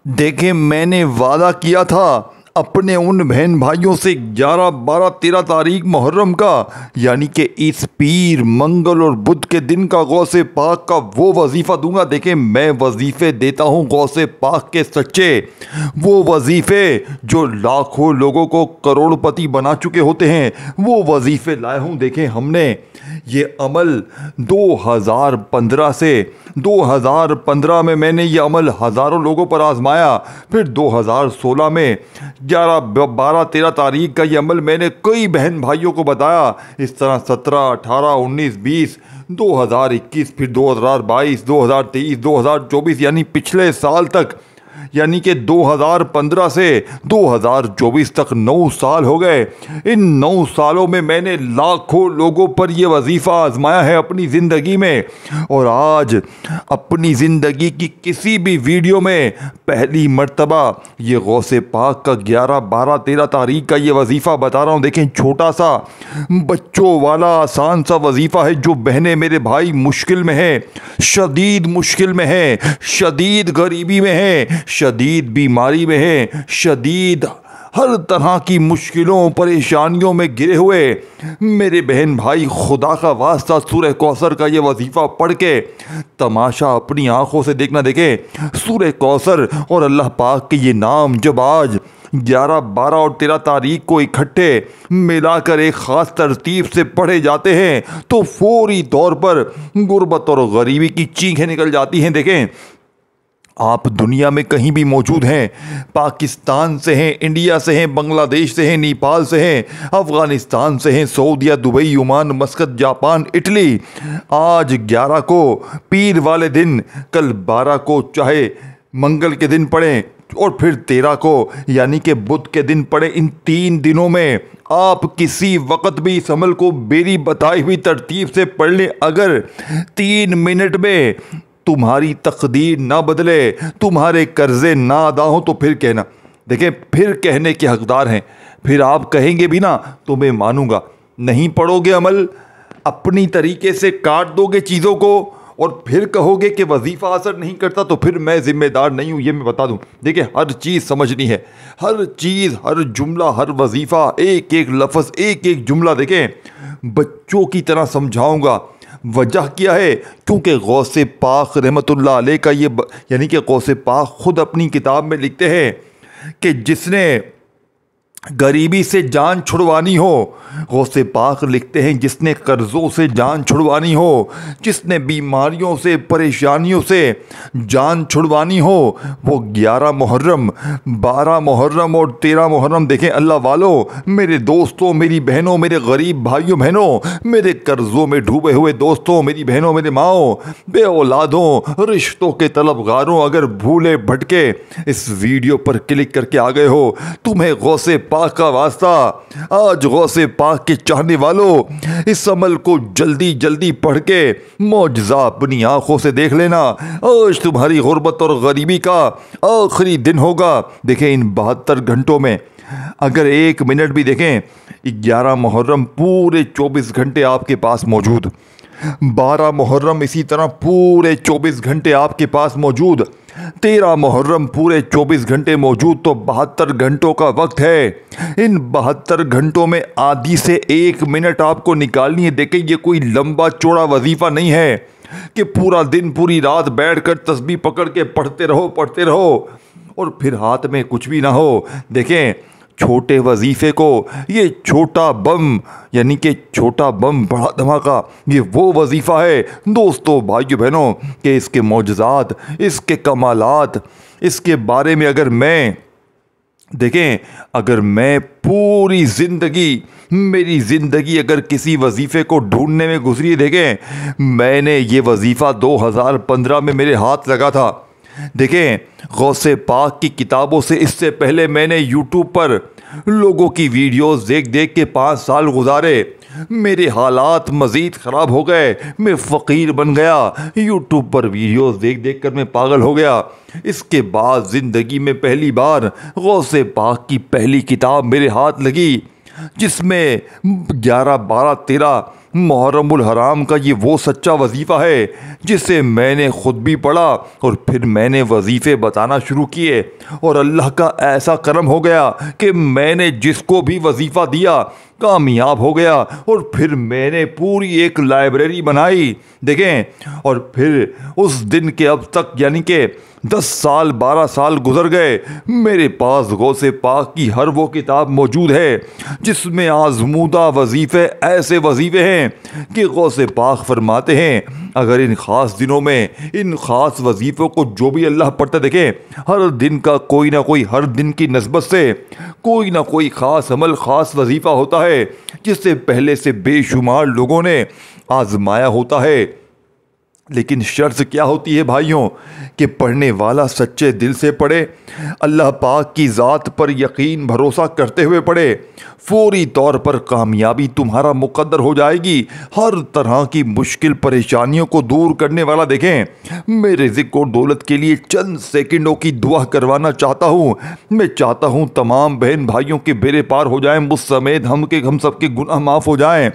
دیکھیں میں نے وعدہ کیا تھا اپنے ان بہن بھائیوں سے 11 12 13 تاریخ محرم کا، یعنی کہ اس پیر منگل اور بدھ کے دن کا غوث پاک کا وہ وظیفہ دوں گا۔ دیکھیں میں وظیفے دیتا ہوں غوث پاک کے سچے، وہ وظیفے جو لاکھوں لوگوں کو کروڑ پتی بنا چکے ہوتے ہیں، وہ وظیفے لائے ہوں۔ دیکھیں ہم نے یہ عمل 2015 سے 2015 میں نے یہ عمل ہزاروں لوگوں پر آزمایا، پھر 2016 میں 11 12 13 تاریخ کا یہ عمل میں نے کئی بہن بھائیوں کو بتایا۔ اس طرح 17 18 19 20 2021 پھر 2022 2023 2024 یعنی پچھلے سال تک، یعنی کہ 2015 سے 2024 تک 9 سال ہو گئے۔ ان 9 سالوں میں نے لاکھوں لوگوں پر یہ وظیفہ آزمایا ہے اپنی زندگی میں، اور آج اپنی زندگی کی کسی بھی ویڈیو میں پہلی مرتبہ یہ غوث پاک کا 11 12 13 تاریخ کا یہ وظیفہ بتا رہا ہوں۔ دیکھیں چھوٹا سا بچوں والا آسان سا وظیفہ ہے، جو بہنیں میرے بھائی مشکل میں ہیں، شدید مشکل میں ہیں، شدید غریبی میں ہیں، شدید بیماری میں ہیں، شدید ہر طرح کی مشکلوں پریشانیوں میں گرے ہوئے میرے بہن بھائی، خدا کا واسطہ سورہ کوثر کا یہ وظیفہ پڑھ کے تماشا اپنی آنکھوں سے دیکھنا۔ دیکھیں سورہ کوثر اور اللہ پاک کے یہ نام جب آج 11 12 اور 13 تاریخ کو اکٹھے ملا کر ایک خاص ترتیب سے پڑھے جاتے ہیں تو فوری طور پر غربت اور غریبی کی چیخیں نکل جاتی ہیں۔ دیکھیں آپ دنیا میں کہیں بھی موجود ہیں، پاکستان سے ہیں، انڈیا سے ہیں، بنگلہ دیش سے ہیں، نیپال سے ہیں، افغانستان سے ہیں، سعودیہ، Dubai, Oman, Muscat, Japan, Italy, آج 11 کو پیر والے دن، کل 12 کو چاہے منگل کے دن پڑھیں اور پھر 13 کو یعنی کہ بدھ کے دن پڑھیں، ان 3 دنوں میں آپ کسی وقت بھی اس عمل کو میری بتائی ہوئی ترتیب سے پڑھ لیں۔ اگر 3 منٹ میں تمہاری تقدیر نہ بدلے، تمہارے قرضے نہ ادا ہوں تو پھر کہنا۔ دیکھیں پھر کہنے کے حقدار ہیں، پھر آپ کہیں گے بھی نا تو میں مانوں گا۔ نہیں پڑھو گے عمل، اپنی طریقے سے کاٹ دو گے چیزوں کو اور پھر کہو گے کہ وظیفہ اثر نہیں کرتا تو پھر میں ذمہ دار نہیں ہوں، یہ میں بتا دوں۔ دیکھیں ہر چیز سمجھنی ہے، ہر چیز، ہر جملہ، ہر وظیفہ، ایک ایک لفظ، ایک ایک جملہ دیکھیں بچوں کی طرح سمجھاؤں گا۔ وجہ کیا ہے؟ کیونکہ غوث پاک رحمت اللہ علیہ کا یہ یعنی کہ غوث پاک خود اپنی کتاب میں لکھتے ہیں کہ جس نے غریبی سے جان چھڑوانی ہو، غوث پاک لکھتے ہیں جس نے قرضوں سے جان چھڑوانی ہو، جس نے بیماریوں سے پریشانیوں سے جان چھڑوانی ہو، وہ 11 محرم 12 محرم اور 13 محرم دیکھیں اللہ والوں، میرے دوستوں، میری بہنوں، میرے غریب بھائیوں بہنوں، میرے قرضوں میں ڈوبے ہوئے دوستوں، میری بہنوں، میرے ماؤں، بے اولادوں، رشتوں کے طلبگاروں، اگر بھولے بھٹکے اس ویڈیو پر کلک کر کے آ گئے ہو، تمہیں غوث پاک کا واسطہ، آج غوث پاک کے چاہنے والوں اس عمل کو جلدی جلدی پڑھ کے معجزہ اپنی آنکھوں سے دیکھ لینا۔ آج تمہاری غربت اور غریبی کا آخری دن ہوگا۔ دیکھیں ان 72 گھنٹوں میں اگر 1 منٹ بھی دیکھیں، 11 محرم پورے 24 گھنٹے آپ کے پاس موجود، 12 محرم اسی طرح پورے 24 گھنٹے آپ کے پاس موجود، 13 محرم پورے 24 گھنٹے موجود، تو 72 گھنٹوں کا وقت ہے۔ ان 72 گھنٹوں میں آدھی سے 1 منٹ آپ کو نکالنی ہے۔ دیکھیں یہ کوئی لمبا چوڑا وظیفہ نہیں ہے کہ پورا دن پوری رات بیٹھ کر تسبیح پکڑ کے پڑھتے رہو اور پھر ہاتھ میں کچھ بھی نہ ہو۔ دیکھیں چھوٹے وظیفے کو، یہ چھوٹا بم یعنی کہ چھوٹا بم بڑا دھماکہ، یہ وہ وظیفہ ہے دوستوں، بھائیو بہنوں، کہ اس کے معجزات، اس کے کمالات، اس کے بارے میں اگر میں پوری زندگی، میری زندگی اگر کسی وظیفے کو ڈھونڈنے میں گزری، دیکھیں میں نے یہ وظیفہ 2015 میں میرے ہاتھ لگا تھا۔ دیکھیں غوث پاک کی کتابوں سے اس سے پہلے میں نے یوٹیوب پر لوگوں کی ویڈیوز دیکھ دیکھ کے 5 سال گزارے، میرے حالات مزید خراب ہو گئے، میں فقیر بن گیا، یوٹیوب پر ویڈیوز دیکھ دیکھ کر میں پاگل ہو گیا۔ اس کے بعد زندگی میں پہلی بار غوث پاک کی پہلی کتاب میرے ہاتھ لگی، جس میں 11 12 13 محرم الحرام کا یہ وہ سچا وظیفہ ہے جسے میں نے خود بھی پڑھا اور پھر میں نے وظیفے بتانا شروع کیے، اور اللہ کا ایسا کرم ہو گیا کہ میں نے جس کو بھی وظیفہ دیا کامیاب ہو گیا، اور پھر میں نے پوری ایک لائبریری بنائی دیکھیں، اور پھر اس دن کے اب تک یعنی کہ 10 سال 12 سال گزر گئے، میرے پاس غوث پاک کی ہر وہ کتاب موجود ہے جس میں آزمودہ وظیفے ایسے وظیفے ہیں کہ غوث پاک فرماتے ہیں اگر ان خاص دنوں میں ان خاص وظیفوں کو جو بھی اللہ پڑھتا دیکھیں، ہر دن کا کوئی نہ کوئی ہر دن کی نسبت سے کوئی نہ کوئی خاص عمل خاص وظیفہ ہوتا ہے جس سے پہلے سے بے شمار لوگوں نے آزمایا ہوتا ہے۔ لیکن شرط کیا ہوتی ہے بھائیوں کہ پڑھنے والا سچے دل سے پڑھے، اللہ پاک کی ذات پر یقین بھروسہ کرتے ہوئے پڑھے، فوری طور پر کامیابی تمہارا مقدر ہو جائے گی۔ ہر طرح کی مشکل پریشانیوں کو دور کرنے والا دیکھیں، میں رزق اور دولت کے لیے چند سیکنڈوں کی دعا کروانا چاہتا ہوں۔ میں چاہتا ہوں تمام بہن بھائیوں کے بیڑے پار ہو جائیں، مجھ سمیت ہم سب کے گناہ معاف ہو جائیں،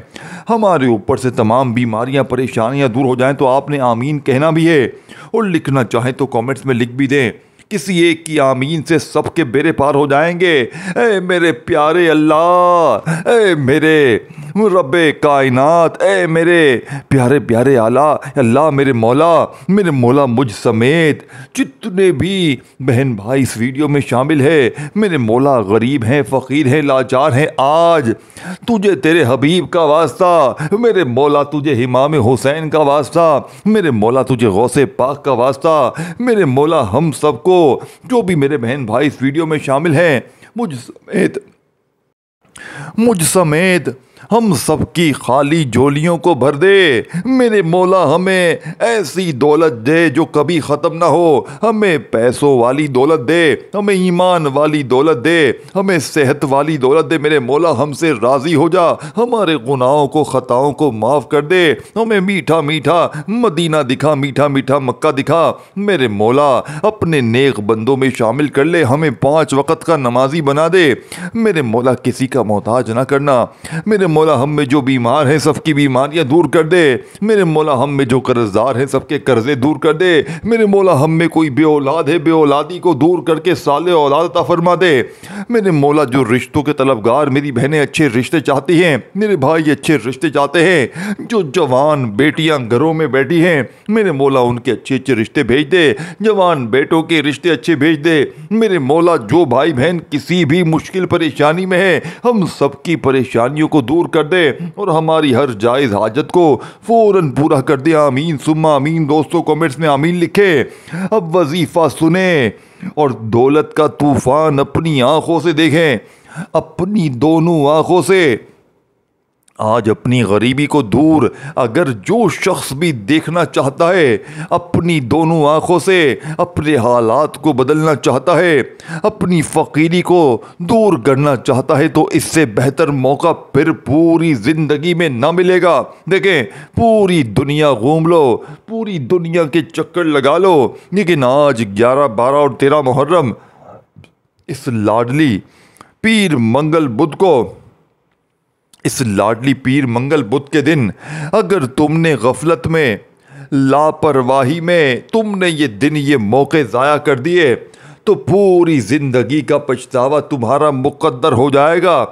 ہمارے اوپر سے تمام بیماریاں پریشانیاں دور ہو جائیں۔ تو آپ نے آمین کہنا بھی ہے، اور لکھنا چاہیں تو کامنٹس میں لکھ بھی دیں۔ کسی ایک کی آمین سے سب کے بیڑے پار ہو جائیں گے۔ اے میرے پیارے اللہ، اے میرے رب کائنات، اے میرے پیارے پیارے اللہ، میرے مولا مجھ سمیت جتنے بھی بہن بھائی اس ویڈیو میں شامل ہے، میرے مولا غریب ہیں، فقیر ہیں، لاچار ہیں، آج تجھے تیرے حبیب کا واسطہ، میرے مولا تجھے امام حسین کا واسطہ، میرے مولا تجھے غوث پاک کا واسطہ، میرے مولا ہم سب کو جو بھی میرے بہن بھائی اس ویڈیو میں شامل ہیں مجھ سمیت ہم سب کی خالی جھولیوں کو بھر دے۔ میرے مولا ہمیں ایسی دولت دے جو کبھی ختم نہ ہو، ہمیں پیسوں والی دولت دے، ہمیں ایمان والی دولت دے، ہمیں صحت والی دولت دے۔ میرے مولا ہم سے راضی ہو جا، ہمارے گناہوں کو خطاؤں کو معاف کر دے، ہمیں میٹھا میٹھا مدینہ دکھا، میٹھا میٹھا مکہ دکھا۔ میرے مولا اپنے نیک بندوں میں شامل کر لے، ہمیں 5 وقت کا نمازی بنا دے۔ میرے مولا کسی کا محتاج نہ کرنا۔ میرے مولا ہم میں جو بیمار ہیں سب کی بیماریاں دور کر دے۔ میرے مولا ہم میں جو قرض دار ہیں سب کے قرضے دور کر دے۔ میرے مولا ہم میں کوئی بے اولاد ہے، بے اولادی کو دور کر کے صالح اولاد عطا فرما دے۔ میرے مولا جو رشتوں کے طلبگار، میری بہنیں اچھے رشتے چاہتی ہیں، میرے بھائی اچھے رشتے چاہتے ہیں، جو جوان بیٹیاں گھروں میں بیٹھی ہیں، میرے مولا ان کے اچھے اچھے رشتے بھیج دے، جوان بیٹوں کے رشتے اچھے بھیج دے۔ میرے مولا جو بھائی بہن کسی بھی مشکل پریشانی میں ہے، ہم سب کی پریشانیوں کو دور کر دے اور ہماری ہر جائز حاجت کو فوراً پورا کر دے۔ آمین ثم آمین۔ دوستو کمنٹس میں آمین لکھے۔ اب وظیفہ سنیں اور دولت کا طوفان اپنی آنکھوں سے دیکھیں، اپنی دونوں آنکھوں سے۔ آج اپنی غریبی کو دور اگر جو شخص بھی دیکھنا چاہتا ہے، اپنی دونوں آنکھوں سے اپنے حالات کو بدلنا چاہتا ہے، اپنی فقیری کو دور کرنا چاہتا ہے، تو اس سے بہتر موقع پھر پوری زندگی میں نہ ملے گا۔ دیکھیں، پوری دنیا گھوم لو، پوری دنیا کے چکر لگا لو، لیکن آج 11، 12 اور 13 محرم اس لاڈلی پیر منگل بدھ کے دن اگر تم نے غفلت میں، لاپرواہی میں تم نے یہ دن، یہ موقع ضائع کر دیے، تو پوری زندگی کا پچھتاوا تمہارا مقدر ہو جائے گا۔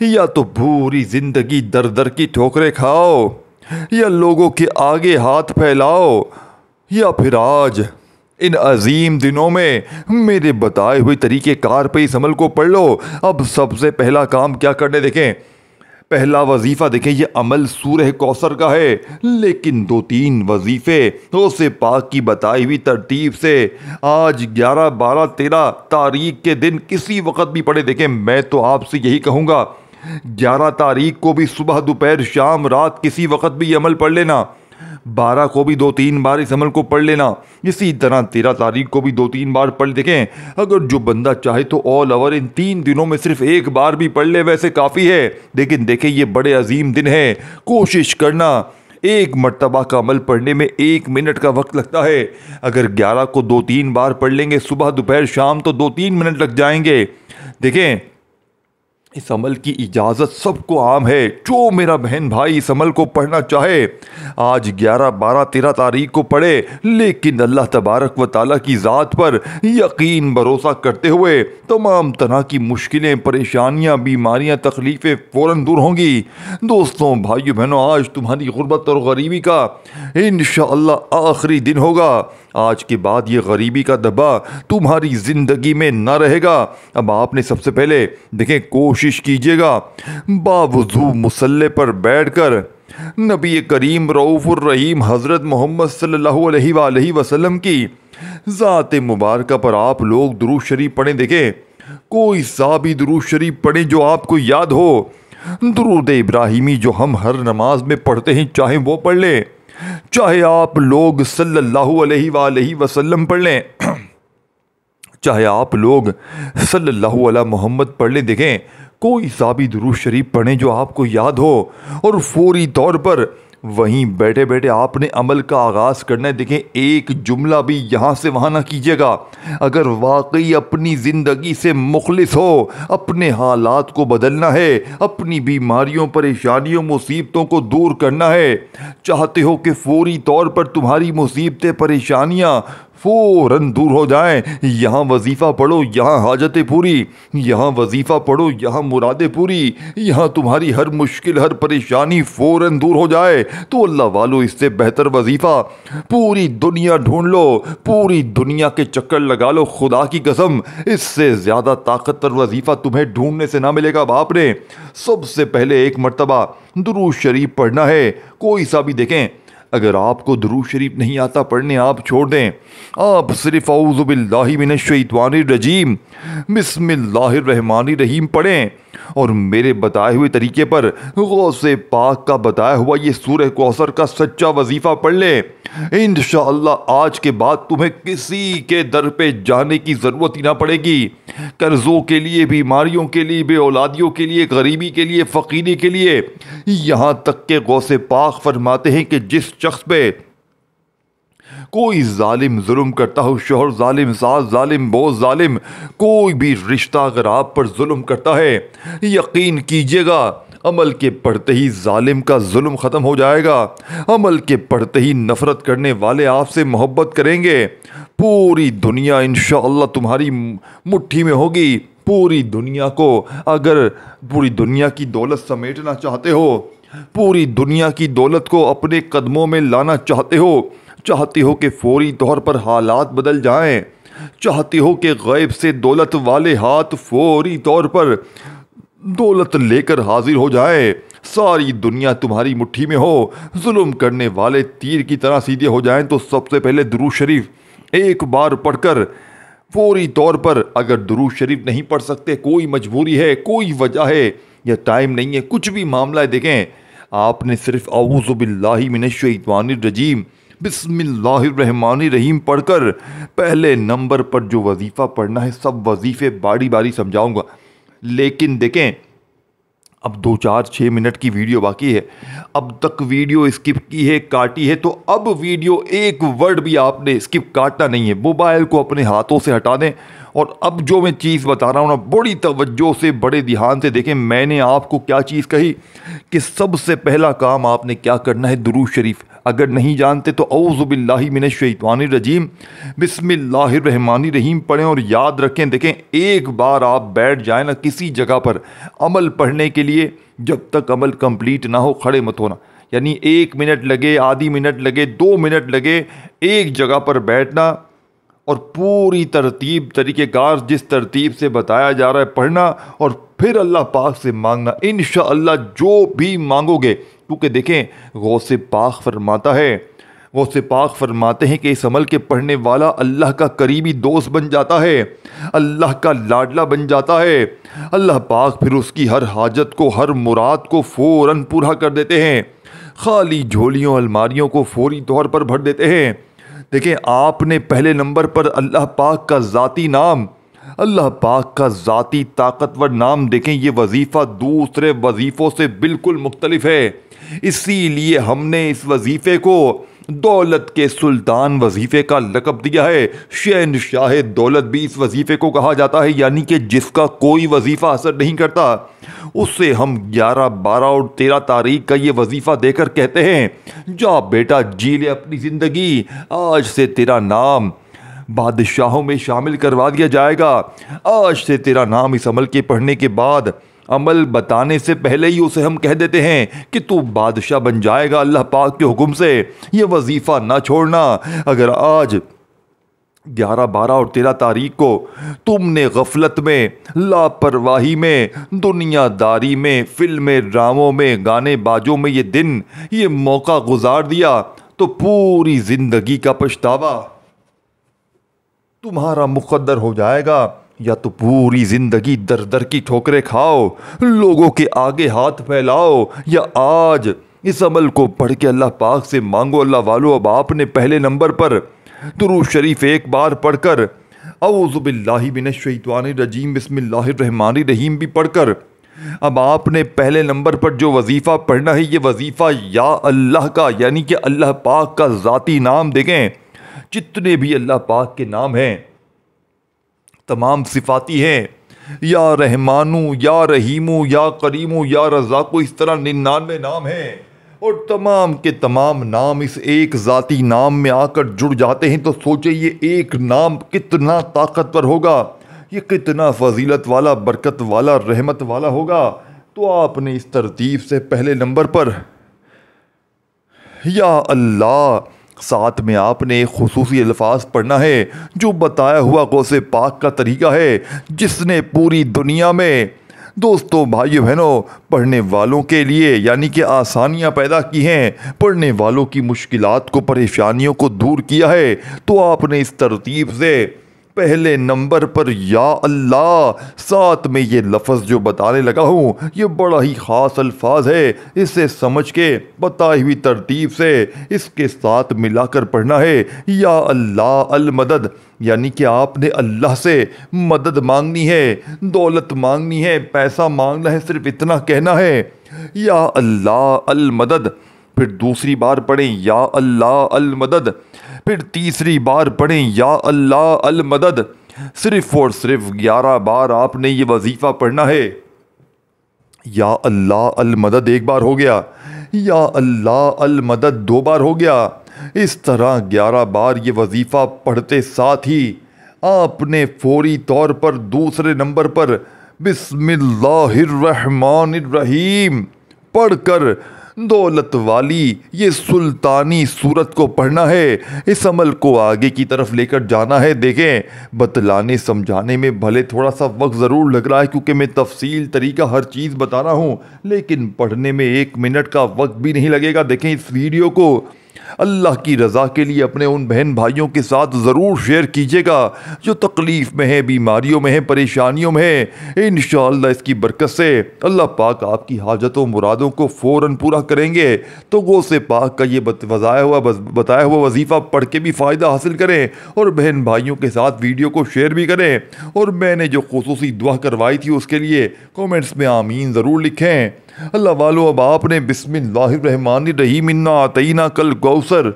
یا تو پوری زندگی در در کی ٹھوکریں کھاؤ، یا لوگوں کے آگے ہاتھ پھیلاؤ، یا پھر آج ان عظیم دنوں میں میرے بتائے ہوئے طریقہ کار پہ اس عمل کو پڑھ لو۔ اب سب سے پہلا کام کیا کرنے دیکھیں، پہلا وظیفہ دیکھیں، یہ عمل سورہ کوثر کا ہے، لیکن 2-3 وظیفے غوث پاک کی بتائی ہوئی ترتیب سے آج 11، 12، 13 تاریخ کے دن کسی وقت بھی پڑھے۔ دیکھیں، میں تو آپ سے یہی کہوں گا 11 تاریخ کو بھی صبح، دوپہر، شام، رات کسی وقت بھی یہ عمل پڑھ لینا، 12 کو بھی 2-3 بار اس عمل کو پڑھ لینا، اسی طرح 13 تاریخ کو بھی 2-3 بار پڑھ۔ دیکھیں، اگر جو بندہ چاہے تو آل اوور ان 3 دنوں میں صرف 1 بار بھی پڑھ لے ویسے کافی ہے، لیکن دیکھیں یہ بڑے عظیم دن ہے، کوشش کرنا 1 مرتبہ کا عمل پڑھنے میں 1 منٹ کا وقت لگتا ہے۔ اگر 11 کو 2-3 بار پڑھ لیں گے صبح، دوپہر، شام، تو 2-3 منٹ لگ جائیں گے۔ دیکھیں اس عمل کی اجازت سب کو عام ہے۔ جو میرا بہن بھائی اس عمل کو پڑھنا چاہے آج 11، 12، 13 تاریخ کو پڑھے، لیکن اللہ تبارک و تعالیٰ کی ذات پر یقین بھروسہ کرتے ہوئے تمام طرح کی مشکلیں، پریشانیاں، بیماریاں، تکلیفیں فوراً دور ہوں گی۔ دوستوں، بھائیو بہنوں، آج تمہاری غربت اور غریبی کا انشاءاللہ آخری دن ہوگا۔ آج کے بعد یہ غریبی کا دبا تمہاری زندگی میں نہ رہے گا۔ اب آپ نے سب سے پہلے دیکھیں کوشش کیجئے گا باوضو مصلی پر بیٹھ کر نبی کریم رؤوف الرحیم حضرت محمد صلی اللہ علیہ وآلہ وسلم کی ذات مبارکہ پر آپ لوگ درود شریف پڑھیں۔ دیکھیں کوئی سا بھی درود شریف پڑھیں جو آپ کو یاد ہو۔ درود ابراہیمی جو ہم ہر نماز میں پڑھتے ہیں چاہے وہ پڑھ لیں، چاہے آپ لوگ صلی اللہ علیہ وآلہ وسلم پڑھ لیں، چاہے آپ لوگ صلی اللہ علیہ محمد پڑھ لیں۔ دیکھیں کوئی سا بھی درود شریف پڑھیں جو آپ کو یاد ہو، اور فوری طور پر وہیں بیٹھے بیٹھے آپ نے عمل کا آغاز کرنا ہے۔ دیکھیں ایک جملہ بھی یہاں سے وہاں نہ کیجیے گا۔ اگر واقعی اپنی زندگی سے مخلص ہو، اپنے حالات کو بدلنا ہے، اپنی بیماریوں، پریشانیوں، مصیبتوں کو دور کرنا ہے، چاہتے ہو کہ فوری طور پر تمہاری مصیبتیں، پریشانیاں فوراً دور ہو جائیں، یہاں وظیفہ پڑھو یہاں حاجتیں پوری، یہاں وظیفہ پڑھو یہاں مرادیں پوری، یہاں تمہاری ہر مشکل، ہر پریشانی فوراً دور ہو جائے، تو اللہ والو اس سے بہتر وظیفہ پوری دنیا ڈھونڈ لو، پوری دنیا کے چکر لگا لو، خدا کی قسم اس سے زیادہ طاقتور وظیفہ تمہیں ڈھونڈنے سے نہ ملے گا۔ اب آپ نے سب سے پہلے ایک مرتبہ درود شریف پڑھنا ہے، کوئی سا بھی۔ دیکھیں اگر آپ کو درود شریف نہیں آتا پڑھنے، آپ چھوڑ دیں، آپ صرف اعوذ باللہ من الشیطان الرجیم بسم اللہ الرحمن الرحیم پڑھیں، اور میرے بتائے ہوئے طریقے پر غوث پاک کا بتایا ہوا یہ سورہ کوثر کا سچا وظیفہ پڑھ لیں۔ انشاءاللہ آج کے بعد تمہیں کسی کے در پہ جانے کی ضرورت ہی نہ پڑے گی۔ قرضوں کے لیے، بیماریوں کے لیے، بے اولادیوں کے لیے، غریبی کے لیے، فقیری کے لیے، یہاں تک کہ غوث پاک فرماتے ہیں کہ جس شخص پہ کوئی ظالم ظلم کرتا ہو، شوہر ظالم، ساس ظالم، بہت ظالم، کوئی بھی رشتہ اگر آپ پر ظلم کرتا ہے، یقین کیجئے گا عمل کے پڑھتے ہی ظالم کا ظلم ختم ہو جائے گا۔ عمل کے پڑھتے ہی نفرت کرنے والے آپ سے محبت کریں گے۔ پوری دنیا انشاءاللہ تمہاری مٹھی میں ہوگی۔ پوری دنیا کو، اگر پوری دنیا کی دولت سمیٹنا چاہتے ہو، پوری دنیا کی دولت کو اپنے قدموں میں لانا چاہتے ہو، چاہتے ہو کہ فوری طور پر حالات بدل جائیں، چاہتے ہو کہ غیب سے دولت والے ہاتھ فوری طور پر دولت لے کر حاضر ہو جائے، ساری دنیا تمہاری مٹھی میں ہو، ظلم کرنے والے تیر کی طرح سیدھے ہو جائیں، تو سب سے پہلے درود شریف ایک بار پڑھ کر فوری طور پر، اگر درود شریف نہیں پڑھ سکتے، کوئی مجبوری ہے، کوئی وجہ ہے یا ٹائم نہیں ہے، کچھ بھی معاملہ ہے، دیکھیں آپ نے صرف اعوذ باللہ من الشیطان الرجیم بسم اللہ الرحمن الرحیم پڑھ کر پہلے نمبر پر جو وظیفہ پڑھنا ہے، سب وظیفے باری باری سمجھاؤں گا، لیکن دیکھیں اب 2-4-6 منٹ کی ویڈیو باقی ہے، اب تک ویڈیو اسکپ کی ہے، کاٹی ہے، تو اب ویڈیو ایک ورڈ بھی آپ نے اسکپ کاٹنا نہیں ہے، موبائل کو اپنے ہاتھوں سے ہٹا دیں، اور اب جو میں چیز بتا رہا ہوں نا، بڑی توجہ سے، بڑے دھیان سے دیکھیں۔ میں نے آپ کو کیا چیز کہی کہ سب سے پہلا کام آپ نے کیا کرنا ہے، درود شریف۔ اگر نہیں جانتے تو اعوذ باللہ من الشیطان الرجیم بسم اللہ الرحمن الرحیم پڑھیں، اور یاد رکھیں، دیکھیں ایک بار آپ بیٹھ جائیں نا کسی جگہ پر عمل پڑھنے کے لیے، جب تک عمل کمپلیٹ نہ ہو کھڑے مت ہونا، یعنی 1 منٹ لگے، آدھی منٹ لگے، 2 منٹ لگے، ایک جگہ پر بیٹھنا اور پوری ترتیب، طریقہ کار جس ترتیب سے بتایا جا رہا ہے پڑھنا، اور پھر اللہ پاک سے مانگنا۔ انشاءاللہ جو بھی مانگو گے، کیونکہ دیکھیں غوث پاک فرماتا ہے، غوث پاک فرماتے ہیں کہ اس عمل کے پڑھنے والا اللہ کا قریبی دوست بن جاتا ہے، اللہ کا لاڈلا بن جاتا ہے، اللہ پاک پھر اس کی ہر حاجت کو، ہر مراد کو فوراً پورا کر دیتے ہیں، خالی جھولیوں، الماریوں کو فوری طور پر بھر دیتے ہیں۔ دیکھیں آپ نے پہلے نمبر پر اللہ پاک کا ذاتی نام، اللہ پاک کا ذاتی طاقتور نام، دیکھیں یہ وظیفہ دوسرے وظیفوں سے بالکل مختلف ہے، اسی لیے ہم نے اس وظیفے کو دولت کے سلطان وظیفے کا لقب دیا ہے۔ شہنشاہ دولت بھی اس وظیفے کو کہا جاتا ہے، یعنی کہ جس کا کوئی وظیفہ اثر نہیں کرتا، اسے ہم 11، 12 اور 13 تاریخ کا یہ وظیفہ دے کر کہتے ہیں، جا بیٹا جی لے اپنی زندگی، آج سے تیرا نام بادشاہوں میں شامل کروا دیا جائے گا، آج سے تیرا نام اس عمل کے پڑھنے کے بعد، عمل بتانے سے پہلے ہی اسے ہم کہہ دیتے ہیں کہ تو بادشاہ بن جائے گا اللہ پاک کے حکم سے۔ یہ وظیفہ نہ چھوڑنا۔ اگر آج 11، 12 اور 13 تاریخ کو تم نے غفلت میں، لاپرواہی میں، دنیا داری میں، فلمیں، ڈراموں میں، گانے باجوں میں یہ دن، یہ موقع گزار دیا تو پوری زندگی کا پچھتاوا تمہارا مقدر ہو جائے گا، یا تو پوری زندگی در در کی ٹھوکریں کھاؤ، لوگوں کے آگے ہاتھ پھیلاؤ، یا آج اس عمل کو پڑھ کے اللہ پاک سے مانگو۔ اللہ والو، اب آپ نے پہلے نمبر پر درود شریف ایک بار پڑھ کر، اعوذ باللہ من الشیطان الرجیم بسم اللہ الرحمن الرحیم بھی پڑھ کر، اب آپ نے پہلے نمبر پر جو وظیفہ پڑھنا ہے، یہ وظیفہ یا اللہ کا، یعنی کہ اللہ پاک کا ذاتی نام دیکھیں، جتنے بھی اللہ پاک کے نام ہیں تمام صفاتی ہیں، یا رحمانو، یا رحیمو، یا کریمو، یا رزاقو، اس طرح 99 نام ہیں، اور تمام کے تمام نام اس ایک ذاتی نام میں آ کر جڑ جاتے ہیں، تو سوچیں یہ ایک نام کتنا طاقتور ہوگا، یہ کتنا فضیلت والا، برکت والا، رحمت والا ہوگا۔ تو آپ نے اس ترتیب سے پہلے نمبر پر یا اللہ، ساتھ میں آپ نے ایک خصوصی الفاظ پڑھنا ہے جو بتایا ہوا غوث پاک کا طریقہ ہے، جس نے پوری دنیا میں دوستوں، بھائیو بہنوں، پڑھنے والوں کے لیے یعنی کہ آسانیاں پیدا کی ہیں، پڑھنے والوں کی مشکلات کو، پریشانیوں کو دور کیا ہے۔ تو آپ نے اس ترتیب سے پہلے نمبر پر یا اللہ، ساتھ میں یہ لفظ جو بتانے لگا ہوں یہ بڑا ہی خاص الفاظ ہے، اسے سمجھ کے بتائی ہوئی ترتیب سے اس کے ساتھ ملا کر پڑھنا ہے۔ یا اللہ المدد، یعنی کہ آپ نے اللہ سے مدد مانگنی ہے، دولت مانگنی ہے، پیسہ مانگنا ہے، صرف اتنا کہنا ہے یا اللہ المدد۔ پھر دوسری بار پڑھیں یا اللہ المدد، پھر تیسری بار پڑھیں یا اللہ المدد۔ صرف اور صرف 11 بار آپ نے یہ وظیفہ پڑھنا ہے۔ یا اللہ المدد ایک بار ہو گیا، یا اللہ المدد 2 بار ہو گیا۔ اس طرح 11 بار یہ وظیفہ پڑھتے ساتھ ہی آپ نے فوری طور پر دوسرے نمبر پر بسم اللہ الرحمن الرحیم پڑھ کر دولت والی یہ سلطانی صورت کو پڑھنا ہے، اس عمل کو آگے کی طرف لے کر جانا ہے۔ دیکھیں، بتلانے سمجھانے میں بھلے تھوڑا سا وقت ضرور لگ رہا ہے کیونکہ میں تفصیل طریقہ ہر چیز بتا رہا ہوں، لیکن پڑھنے میں 1 منٹ کا وقت بھی نہیں لگے گا۔ دیکھیں، اس ویڈیو کو اللہ کی رضا کے لیے اپنے ان بہن بھائیوں کے ساتھ ضرور شیئر کیجیے گا جو تکلیف میں ہیں، بیماریوں میں ہیں، پریشانیوں میں ہیں۔ انشاءاللہ اس کی برکت سے اللہ پاک آپ کی حاجتوں مرادوں کو فوراً پورا کریں گے۔ تو غوث پاک کا یہ بتایا ہوا وظیفہ پڑھ کے بھی فائدہ حاصل کریں اور بہن بھائیوں کے ساتھ ویڈیو کو شیئر بھی کریں، اور میں نے جو خصوصی دعا کروائی تھی اس کے لیے کومنٹس میں آمین ضرور لکھیں۔ اللہ والو، اب آپ نے بسم اللہ الرحمن الرحیم انا اعطیناک الکوثر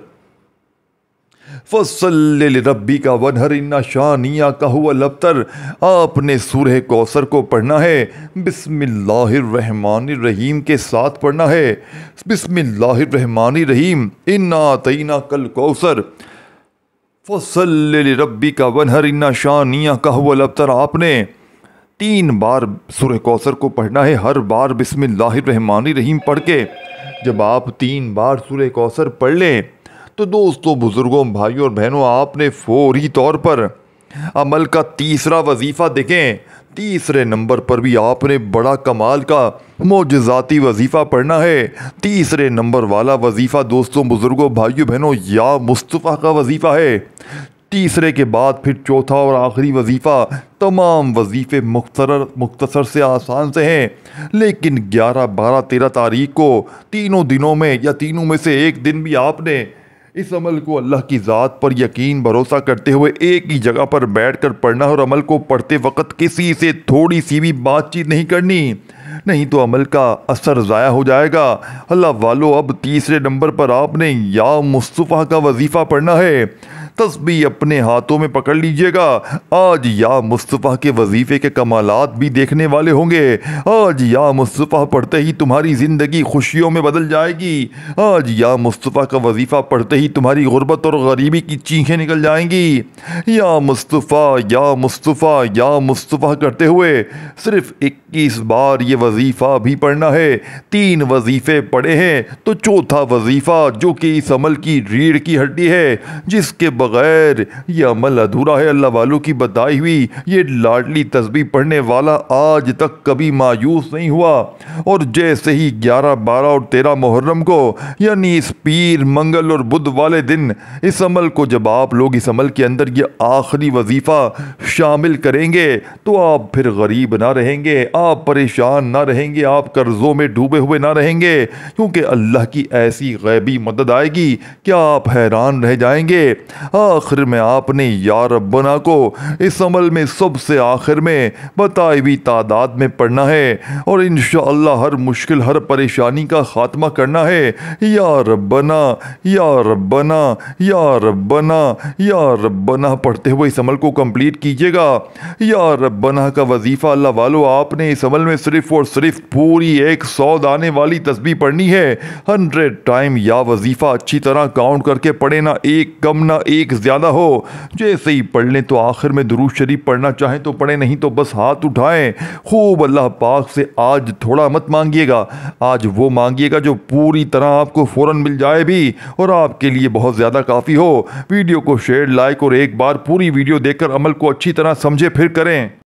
فصل لربک وانحر ان شانئک ھو الابتر، آپ نے سورہ کوثر کو پڑھنا ہے، بسم اللہ الرحمن الرحیم کے ساتھ پڑھنا ہے۔ بسم اللہ الرحمن الرحیم انا اعطیناک الکوثر فصل لربک وانحر ان شانئک ھو الابتر، آپ نے 3 بار سورہ کوثر کو پڑھنا ہے، ہر بار بسم اللہ الرحمن الرحیم پڑھ کے۔ جب آپ 3 بار سورہ کوثر پڑھ لیں تو دوستوں، بزرگوں، بھائیوں اور بہنوں، آپ نے فوری طور پر عمل کا تیسرا وظیفہ دیکھیں، تیسرے نمبر پر بھی آپ نے بڑا کمال کا معجزاتی وظیفہ پڑھنا ہے۔ تیسرے نمبر والا وظیفہ دوستوں، بزرگوں، بھائیوں، بہنوں، یا مصطفیٰ کا وظیفہ ہے۔ تیسرے کے بعد پھر چوتھا اور آخری وظیفہ، تمام وظیفے مختصر سے آسان سے ہیں، لیکن 11، 12، 13 تاریخ کو تینوں دنوں میں یا تینوں میں سے ایک دن بھی آپ نے اس عمل کو اللہ کی ذات پر یقین بھروسہ کرتے ہوئے ایک ہی جگہ پر بیٹھ کر پڑھنا ہے، اور عمل کو پڑھتے وقت کسی سے تھوڑی سی بھی بات چیت نہیں کرنی، نہیں تو عمل کا اثر ضائع ہو جائے گا۔ اللہ والو، اب تیسرے نمبر پر آپ نے یا مصطفیٰ کا وظیفہ پڑھنا ہے۔ تسبیح اپنے ہاتھوں میں پکڑ لیجئے گا۔ آج یا مصطفیٰ کے وظیفے کے کمالات بھی دیکھنے والے ہوں گے۔ آج یا مصطفیٰ پڑھتے ہی تمہاری زندگی خوشیوں میں بدل جائے گی۔ آج یا مصطفیٰ کا وظیفہ پڑھتے ہی تمہاری غربت اور غریبی کی چیخیں نکل جائیں گی۔ یا مصطفیٰ، یا مصطفیٰ، یا مصطفیٰ کرتے ہوئے صرف 21 بار یہ وظیفہ بھی پڑھنا ہے۔ 3 وظیفے پڑھے ہیں تو چوتھا وظیفہ، جو کہ اس عمل کی ریڑھ کی ہڈی ہے، جس کے بغیر یہ عمل ادھورا ہے، اللہ والوں کی بتائی ہوئی یہ لاڈلی تسبیح پڑھنے والا آج تک کبھی مایوس نہیں ہوا۔ اور جیسے ہی 11، 12 اور 13 محرم کو، یعنی اس پیر، منگل اور بدھ والے دن، اس عمل کو جب آپ لوگ اس عمل کے اندر یہ آخری وظیفہ شامل کریں گے تو آپ پھر غریب نہ رہیں گے، آپ پریشان نہ رہیں گے، آپ قرضوں میں ڈوبے ہوئے نہ رہیں گے، کیونکہ اللہ کی ایسی غیبی مدد آئے گی کہ آپ حیران رہ جائیں گے۔ آخر میں آپ نے یا ربنا کو اس عمل میں سب سے آخر میں بتائی ہوئی تعداد میں پڑھنا ہے، اور انشاءاللہ ہر مشکل، ہر پریشانی کا خاتمہ کرنا ہے۔ یا ربنا، یا ربنا، یا ربنا، یا ربنا پڑھتے ہوئے اس عمل کو کمپلیٹ کیجئے گا۔ یا ربنا کا وظیفہ اللہ والو، آپ نے اس عمل میں صرف اور صرف پوری 100 دانے والی تسبیح پڑھنی ہے۔ 100 ٹائم یا وظیفہ اچھی طرح کاؤنٹ کر کے پڑھے، نہ ایک کم نہ ایک زیادہ ہو۔ جیسے ہی پڑھ لیں تو آخر میں درود شریف پڑھنا چاہیں تو پڑھیں، نہیں تو بس ہاتھ اٹھائیں۔ خوب اللہ پاک سے آج تھوڑا مت مانگیے گا، آج وہ مانگیے گا جو پوری طرح آپ کو فوراً مل جائے بھی اور آپ کے لیے بہت زیادہ کافی ہو۔ ویڈیو کو شیئر، لائک اور ایک بار پوری ویڈیو دیکھ کر عمل کو اچھی طرح سمجھے پھر کریں۔